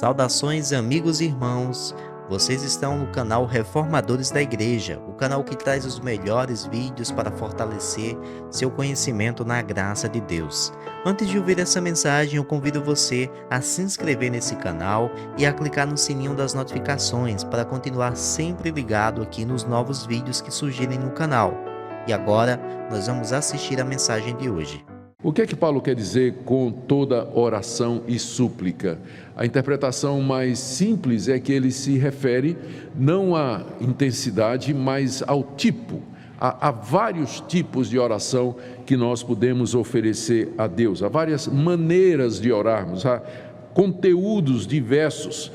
Saudações, amigos e irmãos. Vocês estão no canal Reformadores da Igreja, o canal que traz os melhores vídeos para fortalecer seu conhecimento na graça de Deus. Antes de ouvir essa mensagem, eu convido você a se inscrever nesse canal e a clicar no sininho das notificações para continuar sempre ligado aqui nos novos vídeos que surgirem no canal. E agora, nós vamos assistir a mensagem de hoje. O que é que Paulo quer dizer com toda oração e súplica? A interpretação mais simples é que ele se refere não à intensidade, mas ao tipo. Há vários tipos de oração que nós podemos oferecer a Deus, há várias maneiras de orarmos, há conteúdos diversos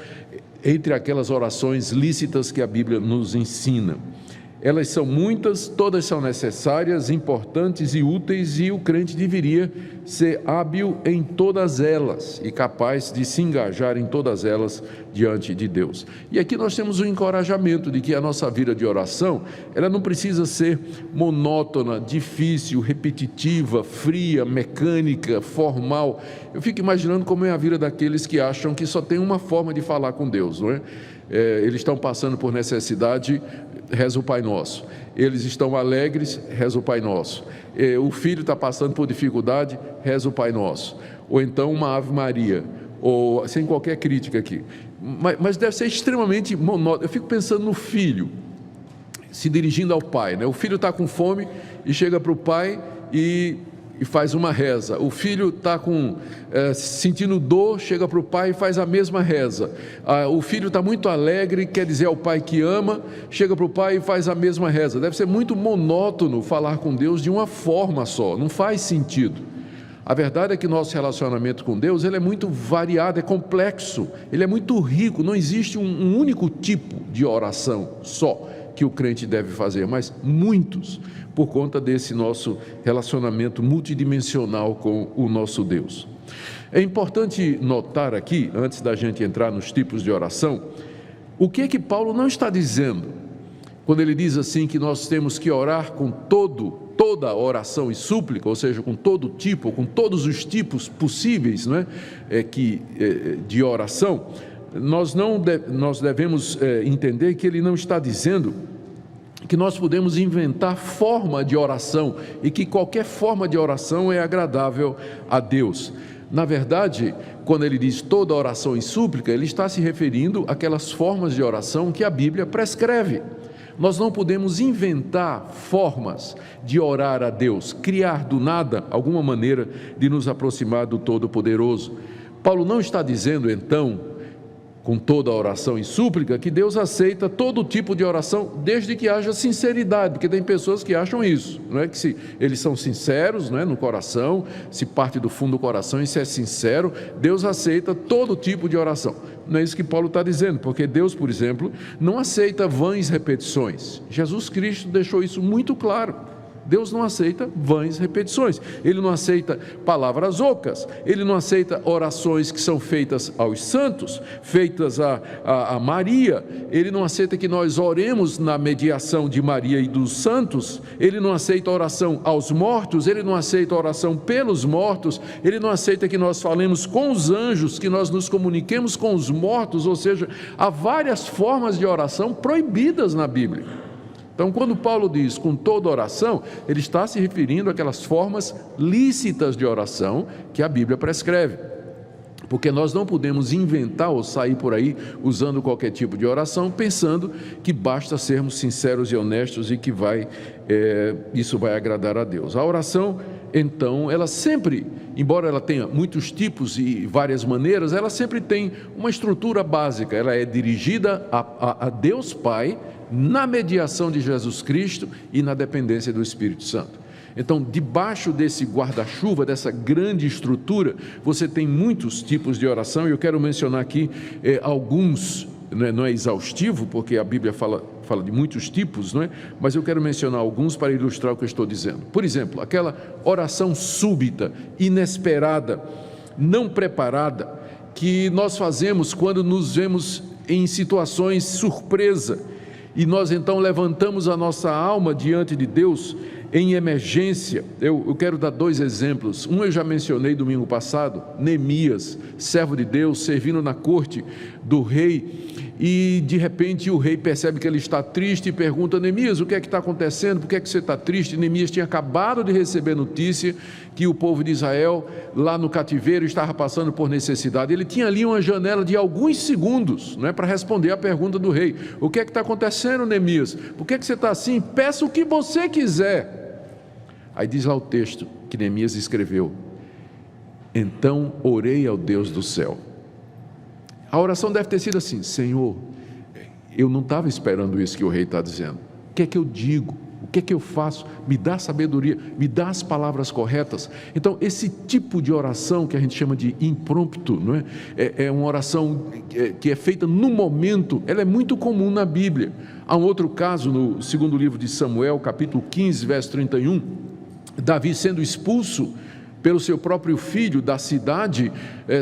entre aquelas orações lícitas que a Bíblia nos ensina. Elas são muitas, todas são necessárias, importantes e úteis, e o crente deveria ser hábil em todas elas e capaz de se engajar em todas elas diante de Deus. E aqui nós temos um encorajamento de que a nossa vida de oração, ela não precisa ser monótona, difícil, repetitiva, fria, mecânica, formal. Eu fico imaginando como é a vida daqueles que acham que só tem uma forma de falar com Deus, não é? Eles estão passando por necessidade, reza o Pai Nosso. Eles estão alegres, reza o Pai Nosso. O filho está passando por dificuldade, reza o Pai Nosso. Ou então uma Ave Maria, ou sem qualquer crítica aqui. Mas deve ser extremamente monótono. Eu fico pensando no filho se dirigindo ao pai, né? O filho está com fome e chega para o pai e faz uma reza. O filho está sentindo dor, chega para o pai e faz a mesma reza. O filho está muito alegre, quer dizer ao pai que ama, chega para o pai e faz a mesma reza. Deve ser muito monótono falar com Deus de uma forma só, não faz sentido. A verdade é que nosso relacionamento com Deus, ele é muito variado, é complexo, ele é muito rico, não existe um único tipo de oração só que o crente deve fazer, mas muitos, por conta desse nosso relacionamento multidimensional com o nosso Deus. É importante notar aqui, antes da gente entrar nos tipos de oração, o que é que Paulo não está dizendo, quando ele diz assim que nós temos que orar com toda oração e súplica, ou seja, com todo tipo, com todos os tipos possíveis, não é? De oração. Nós devemos entender que ele não está dizendo que nós podemos inventar forma de oração e que qualquer forma de oração é agradável a Deus. Na verdade, quando ele diz toda oração e súplica, ele está se referindo àquelas formas de oração que a Bíblia prescreve. Nós não podemos inventar formas de orar a Deus, criar do nada alguma maneira de nos aproximar do Todo-Poderoso. Paulo não está dizendo, então, com toda oração e súplica, que Deus aceita todo tipo de oração, desde que haja sinceridade, porque tem pessoas que acham isso, não é? Que se eles são sinceros, não é? No coração, se parte do fundo do coração e se é sincero, Deus aceita todo tipo de oração. Não é isso que Paulo está dizendo, porque Deus, por exemplo, não aceita vãs repetições. Jesus Cristo deixou isso muito claro. Deus não aceita vãs repetições, Ele não aceita palavras ocas, Ele não aceita orações que são feitas aos santos, feitas a Maria, Ele não aceita que nós oremos na mediação de Maria e dos santos, Ele não aceita oração aos mortos, Ele não aceita oração pelos mortos, Ele não aceita que nós falemos com os anjos, que nós nos comuniquemos com os mortos, ou seja, há várias formas de oração proibidas na Bíblia. Então, quando Paulo diz com toda oração, ele está se referindo àquelas formas lícitas de oração que a Bíblia prescreve. Porque nós não podemos inventar ou sair por aí usando qualquer tipo de oração, pensando que basta sermos sinceros e honestos e que isso vai agradar a Deus. A oração, então, ela sempre, embora ela tenha muitos tipos e várias maneiras, ela sempre tem uma estrutura básica. Ela é dirigida a Deus Pai, na mediação de Jesus Cristo e na dependência do Espírito Santo. Então, debaixo desse guarda-chuva, dessa grande estrutura, você tem muitos tipos de oração, e eu quero mencionar aqui alguns, não é exaustivo, porque a Bíblia fala de muitos tipos, não é? Mas eu quero mencionar alguns para ilustrar o que eu estou dizendo. Por exemplo, aquela oração súbita, inesperada, não preparada, que nós fazemos quando nos vemos em situações surpresa, e nós então levantamos a nossa alma diante de Deus em emergência. Eu quero dar 2 exemplos. Um eu já mencionei domingo passado, Neemias, servo de Deus, servindo na corte do rei, e de repente o rei percebe que ele está triste e pergunta: Neemias, o que é que está acontecendo? Por que é que você está triste? Neemias tinha acabado de receber notícia que o povo de Israel lá no cativeiro estava passando por necessidade. Ele tinha ali uma janela de alguns segundos, não é, para responder a pergunta do rei: o que é que está acontecendo, Neemias? Por que é que você está assim? Peça o que você quiser. Aí diz lá o texto que Neemias escreveu: então orei ao Deus do céu. A oração deve ter sido assim: Senhor, eu não estava esperando isso que o rei está dizendo. O que é que eu digo? O que é que eu faço? Me dá sabedoria, me dá as palavras corretas. Então, esse tipo de oração que a gente chama de impromptu, não é? É uma oração que é feita no momento. Ela é muito comum na Bíblia. Há um outro caso no 2º livro de Samuel, capítulo 15, verso 31, Davi sendo expulso pelo seu próprio filho da cidade,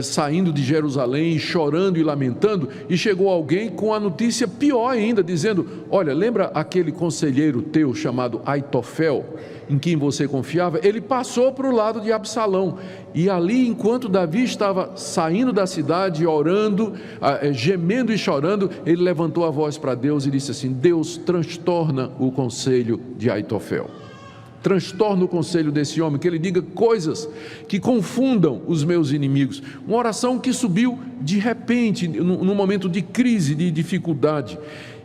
saindo de Jerusalém, chorando e lamentando, e chegou alguém com a notícia pior ainda, dizendo: olha, lembra aquele conselheiro teu chamado Aitofel, em quem você confiava? Ele passou para o lado de Absalão. E ali, enquanto Davi estava saindo da cidade, orando, gemendo e chorando, ele levantou a voz para Deus e disse assim: Deus, transtorna o conselho de Aitofel. Transtorna o conselho desse homem, que ele diga coisas que confundam os meus inimigos. Uma oração que subiu de repente, num momento de crise, de dificuldade.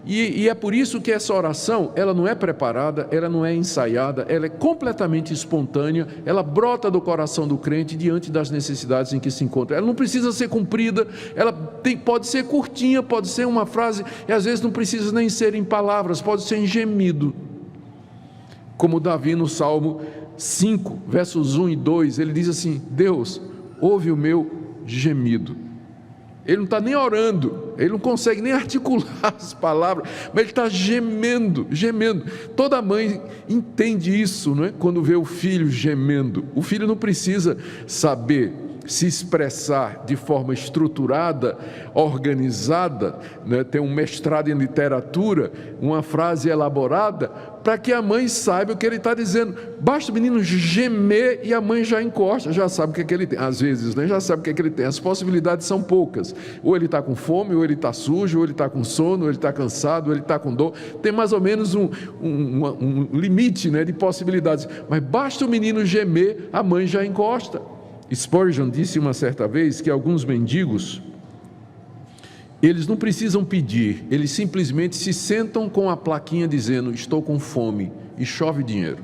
E é por isso que essa oração, ela não é preparada, ela não é ensaiada, ela é completamente espontânea, ela brota do coração do crente diante das necessidades em que se encontra. Ela não precisa ser cumprida, ela pode ser curtinha, pode ser uma frase, e às vezes não precisa nem ser em palavras, pode ser em gemido. Como Davi no Salmo 5, versos 1 e 2, ele diz assim: Deus, ouve o meu gemido. Ele não está nem orando, ele não consegue nem articular as palavras, mas ele está gemendo. Toda mãe entende isso, não é? Quando vê o filho gemendo. O filho não precisa saber se expressar de forma estruturada, organizada, né? Ter um mestrado em literatura, uma frase elaborada, para que a mãe saiba o que ele está dizendo. Basta o menino gemer e a mãe já encosta, já sabe o que é que ele tem. Às vezes, né? Já sabe o que é que ele tem. As possibilidades são poucas. Ou ele está com fome, ou ele está sujo, ou ele está com sono, ou ele está cansado, ou ele está com dor. Tem mais ou menos um limite, né, de possibilidades. Mas basta o menino gemer, a mãe já encosta. Spurgeon disse uma certa vez que alguns mendigos, eles não precisam pedir, eles simplesmente se sentam com a plaquinha dizendo: estou com fome, e chove dinheiro.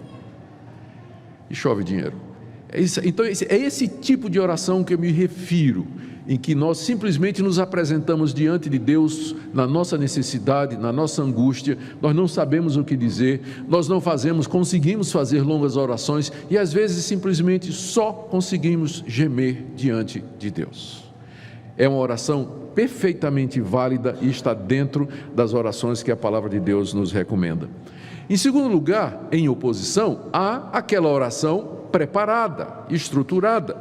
Então é esse tipo de oração que eu me refiro, em que nós simplesmente nos apresentamos diante de Deus na nossa necessidade, na nossa angústia, nós não sabemos o que dizer, nós não conseguimos fazer longas orações, e às vezes simplesmente só conseguimos gemer diante de Deus. É uma oração perfeitamente válida e está dentro das orações que a palavra de Deus nos recomenda. Em segundo lugar, em oposição, há aquela oração preparada, estruturada,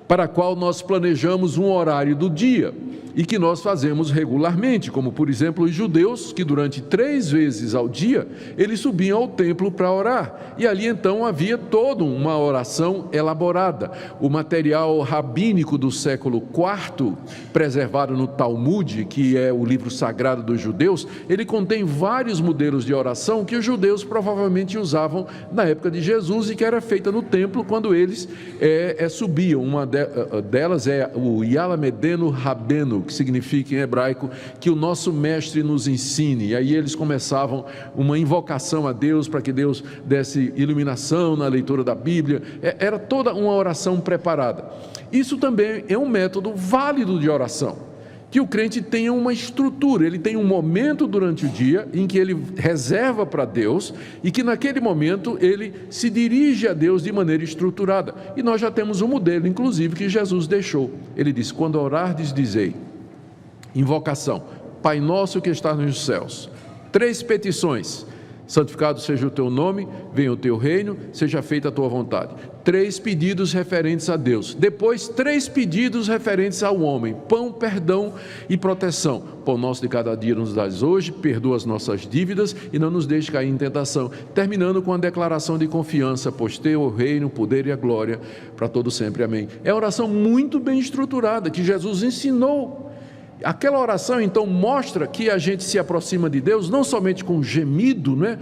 para a qual nós planejamos um horário do dia e que nós fazemos regularmente, como por exemplo os judeus, que durante 3 vezes ao dia eles subiam ao templo para orar, e ali então havia toda uma oração elaborada. O material rabínico do século IV, preservado no Talmud, que é o livro sagrado dos judeus, ele contém vários modelos de oração que os judeus provavelmente usavam na época de Jesus e que era feita no templo quando eles subiam. Uma delas é o Yalamedenu Rabenu, que significa em hebraico que o nosso mestre nos ensine. E aí eles começavam uma invocação a Deus para que Deus desse iluminação na leitura da Bíblia. Era toda uma oração preparada. Isso também é um método válido de oração, que o crente tenha uma estrutura, ele tem um momento durante o dia em que ele reserva para Deus e que naquele momento ele se dirige a Deus de maneira estruturada. E nós já temos um modelo, inclusive, que Jesus deixou. Ele disse: quando orardes, dizei, invocação, Pai nosso que estás nos céus, 3 petições, Santificado seja o teu nome, venha o teu reino, seja feita a tua vontade. 3 pedidos referentes a Deus. Depois, 3 pedidos referentes ao homem: pão, perdão e proteção. Pão nosso de cada dia nos dás hoje, perdoa as nossas dívidas e não nos deixe cair em tentação. Terminando com a declaração de confiança: pois teu o reino, o poder e a glória para todo sempre. Amém. É uma oração muito bem estruturada que Jesus ensinou. Aquela oração então mostra que a gente se aproxima de Deus não somente com gemido, né?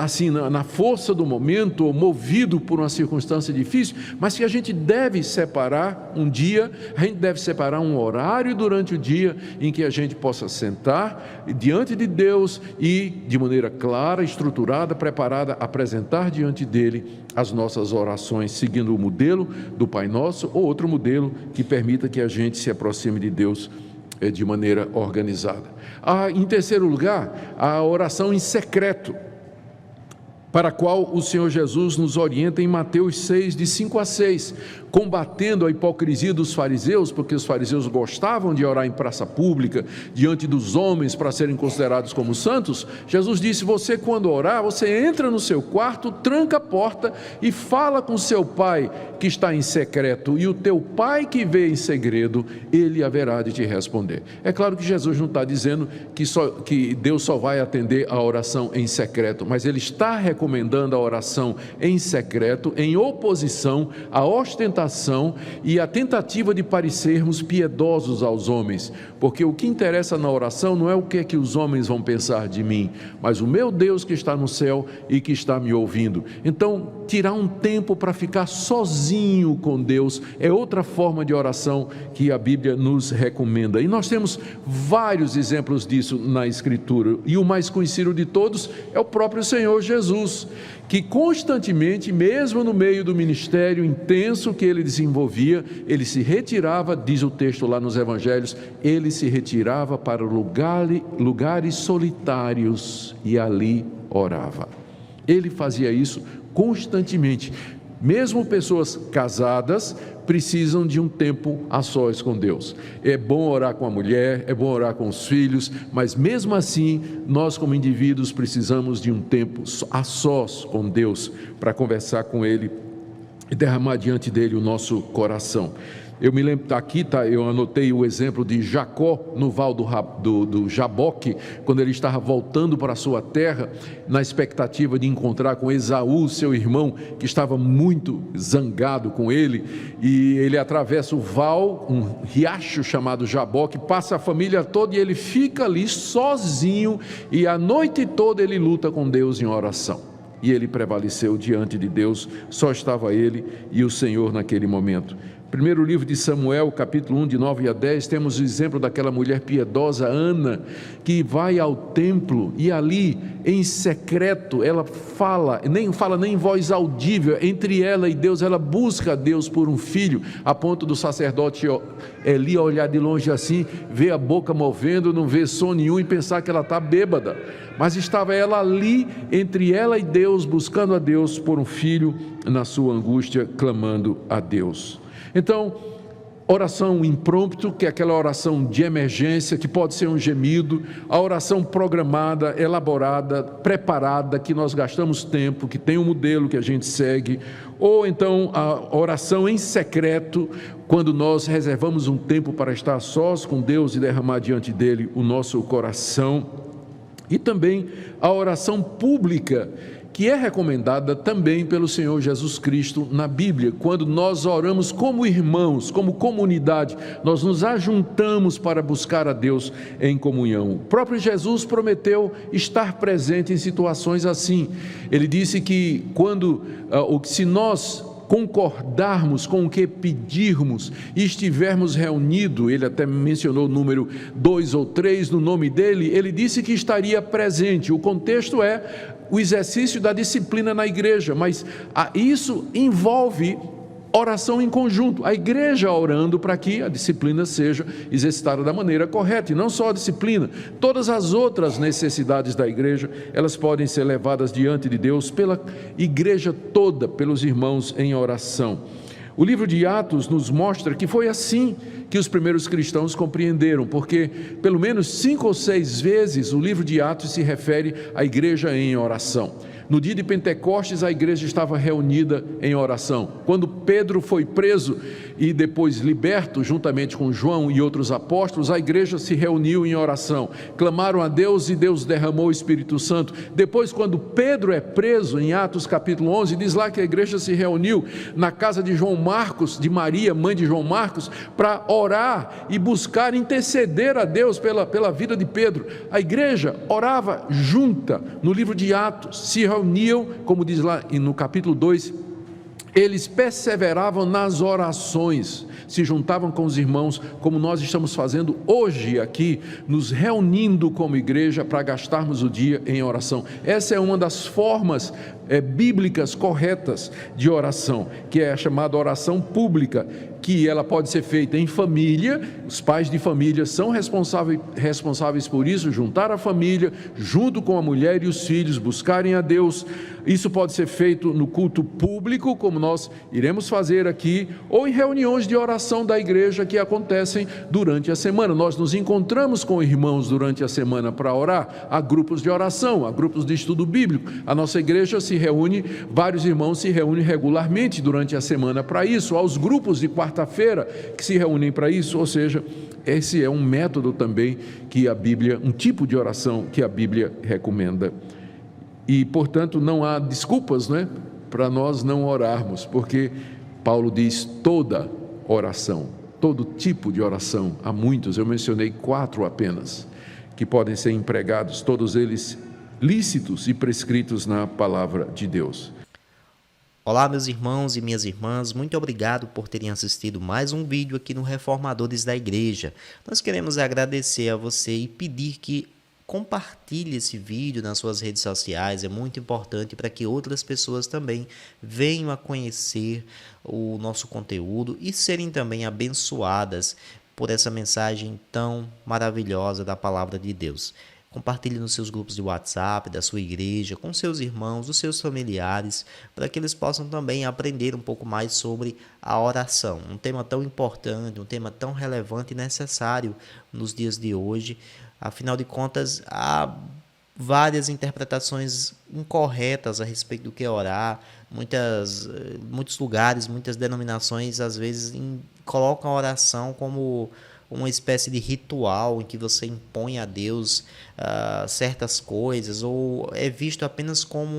Assim, na força do momento, ou movido por uma circunstância difícil, mas que a gente deve separar um dia, a gente deve separar um horário durante o dia em que a gente possa sentar diante de Deus e de maneira clara, estruturada, preparada, apresentar diante dele as nossas orações, seguindo o modelo do Pai Nosso ou outro modelo que permita que a gente se aproxime de Deus de maneira organizada. Em terceiro lugar, a oração em secreto, para a qual o Senhor Jesus nos orienta em Mateus 6, de 5 a 6, combatendo a hipocrisia dos fariseus, porque os fariseus gostavam de orar em praça pública, diante dos homens, para serem considerados como santos. Jesus disse: você quando orar, você entra no seu quarto, tranca a porta e fala com seu pai que está em secreto, e o teu pai que vê em segredo, ele haverá de te responder. É claro que Jesus não está dizendo que Deus só vai atender a oração em secreto, mas ele está recomendando a oração em secreto, em oposição à ostentação e à tentativa de parecermos piedosos aos homens, porque o que interessa na oração não é o que é que os homens vão pensar de mim, mas o meu Deus que está no céu e que está me ouvindo. Então, tirar um tempo para ficar sozinho com Deus é outra forma de oração que a Bíblia nos recomenda, e nós temos vários exemplos disso na Escritura, e o mais conhecido de todos é o próprio Senhor Jesus, que constantemente, mesmo no meio do ministério intenso que ele desenvolvia, ele se retirava, diz o texto lá nos Evangelhos, ele se retirava para lugares solitários e ali orava. Ele fazia isso constantemente. Mesmo pessoas casadas precisam de um tempo a sós com Deus. É bom orar com a mulher, é bom orar com os filhos, mas mesmo assim, nós como indivíduos precisamos de um tempo a sós com Deus, para conversar com Ele e derramar diante dele o nosso coração. Eu me lembro, eu anotei o exemplo de Jacó no val do Jaboque, quando ele estava voltando para a sua terra, na expectativa de encontrar com Esaú, seu irmão, que estava muito zangado com ele, e ele atravessa o val, um riacho chamado Jaboque, passa a família toda e ele fica ali sozinho, e a noite toda ele luta com Deus em oração. E ele prevaleceu diante de Deus, só estava ele e o Senhor naquele momento. Primeiro livro de Samuel, capítulo 1, de 9 a 10, temos o exemplo daquela mulher piedosa, Ana, que vai ao templo e ali, em secreto, ela fala nem em voz audível, entre ela e Deus, ela busca a Deus por um filho, a ponto do sacerdote Eli olhar de longe assim, ver a boca movendo, não ver som nenhum e pensar que ela está bêbada. Mas estava ela ali, entre ela e Deus, buscando a Deus por um filho, na sua angústia, clamando a Deus. Então, oração impromptu, que é aquela oração de emergência, que pode ser um gemido, a oração programada, elaborada, preparada, que nós gastamos tempo, que tem um modelo que a gente segue, ou então a oração em secreto, quando nós reservamos um tempo para estar sós com Deus e derramar diante dele o nosso coração, e também a oração pública, que é recomendada também pelo Senhor Jesus Cristo na Bíblia. Quando nós oramos como irmãos, como comunidade, nós nos ajuntamos para buscar a Deus em comunhão. O próprio Jesus prometeu estar presente em situações assim. Ele disse que se nós concordarmos com o que pedirmos e estivermos reunidos, ele até mencionou o número 2 ou 3 no nome dele, ele disse que estaria presente. O contexto é o exercício da disciplina na igreja, mas isso envolve oração em conjunto, a igreja orando para que a disciplina seja exercitada da maneira correta, e não só a disciplina, todas as outras necessidades da igreja, elas podem ser levadas diante de Deus pela igreja toda, pelos irmãos em oração. O livro de Atos nos mostra que foi assim que os primeiros cristãos compreenderam, porque pelo menos 5 ou 6 vezes o livro de Atos se refere à igreja em oração. No dia de Pentecostes, a igreja estava reunida em oração. Quando Pedro foi preso e depois liberto, juntamente com João e outros apóstolos, a igreja se reuniu em oração. Clamaram a Deus e Deus derramou o Espírito Santo. Depois, quando Pedro é preso, em Atos capítulo 11, diz lá que a igreja se reuniu na casa de João Marcos, de Maria, mãe de João Marcos, para orar e buscar interceder a Deus pela vida de Pedro. A igreja orava junta. No livro de Atos, se reuniam, como diz lá no capítulo 2, eles perseveravam nas orações, se juntavam com os irmãos, como nós estamos fazendo hoje aqui, nos reunindo como igreja para gastarmos o dia em oração. Essa é uma das formas bíblicas corretas de oração, que é a chamada oração pública, que ela pode ser feita em família. Os pais de família são responsáveis por isso, juntar a família, junto com a mulher e os filhos, buscarem a Deus. Isso pode ser feito no culto público, como nós iremos fazer aqui, ou em reuniões de oração da igreja que acontecem durante a semana. Nós nos encontramos com irmãos durante a semana para orar. Há grupos de oração, há grupos de estudo bíblico. A nossa igreja se reúne, vários irmãos se reúnem regularmente durante a semana para isso. Há os grupos de quarta-feira que se reúnem para isso, ou seja, esse é um método também que a Bíblia, um tipo de oração que a Bíblia recomenda. E, portanto, não há desculpas, para nós não orarmos, porque Paulo diz toda oração, todo tipo de oração. Há muitos, eu mencionei 4 apenas, que podem ser empregados, todos eles lícitos e prescritos na palavra de Deus. Olá, meus irmãos e minhas irmãs, muito obrigado por terem assistido mais um vídeo aqui no Reformadores da Igreja. Nós queremos agradecer a você e pedir que compartilhe esse vídeo nas suas redes sociais. É muito importante para que outras pessoas também venham a conhecer o nosso conteúdo e serem também abençoadas por essa mensagem tão maravilhosa da palavra de Deus. Compartilhe nos seus grupos de WhatsApp, da sua igreja, com seus irmãos, os seus familiares, para que eles possam também aprender um pouco mais sobre a oração. Um tema tão importante, um tema tão relevante e necessário nos dias de hoje. Afinal de contas, há várias interpretações incorretas a respeito do que é orar. Muitos lugares, muitas denominações, às vezes, colocam a oração como uma espécie de ritual em que você impõe a Deus certas coisas, ou é visto apenas como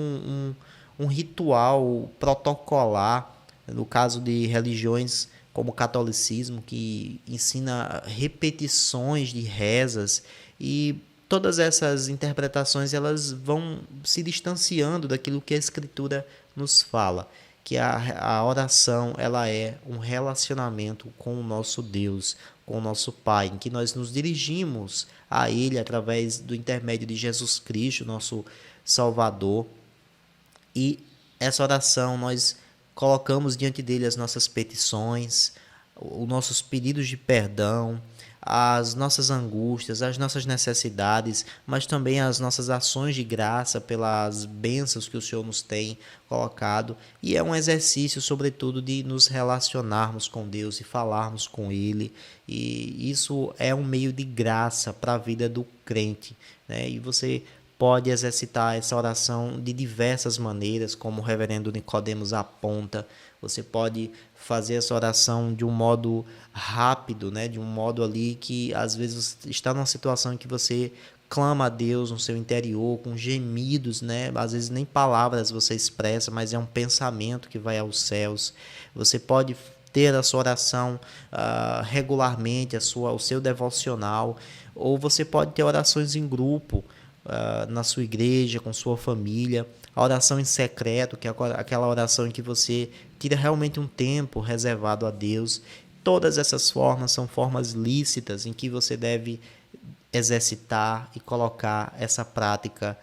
um ritual protocolar, no caso de religiões como o catolicismo, que ensina repetições de rezas, e todas essas interpretações elas vão se distanciando daquilo que a Escritura nos fala, que a oração ela é um relacionamento com o nosso Deus, com o nosso Pai, em que nós nos dirigimos a Ele através do intermédio de Jesus Cristo, nosso Salvador. E essa oração nós colocamos diante dele as nossas petições, os nossos pedidos de perdão, as nossas angústias, as nossas necessidades, mas também as nossas ações de graça pelas bênçãos que o Senhor nos tem colocado. E é um exercício, sobretudo, de nos relacionarmos com Deus e falarmos com Ele. E isso é um meio de graça para a vida do crente, E você pode exercitar essa oração de diversas maneiras, como o reverendo Nicodemos aponta. Você pode fazer essa oração de um modo rápido, de um modo ali que às vezes está numa situação em que você clama a Deus no seu interior, com gemidos, Às vezes nem palavras você expressa, mas é um pensamento que vai aos céus. Você pode ter a sua oração regularmente, o seu devocional, ou você pode ter orações em grupo, na sua igreja, com sua família. A oração em secreto, que é aquela oração em que você tira realmente um tempo reservado a Deus. Todas essas formas são formas lícitas em que você deve exercitar e colocar essa prática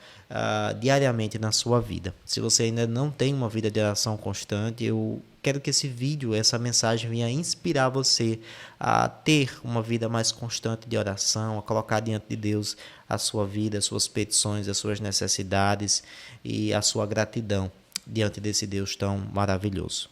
diariamente na sua vida. Se você ainda não tem uma vida de oração constante, eu quero que esse vídeo, essa mensagem venha inspirar você a ter uma vida mais constante de oração, a colocar diante de Deus a sua vida, as suas petições, as suas necessidades e a sua gratidão diante desse Deus tão maravilhoso.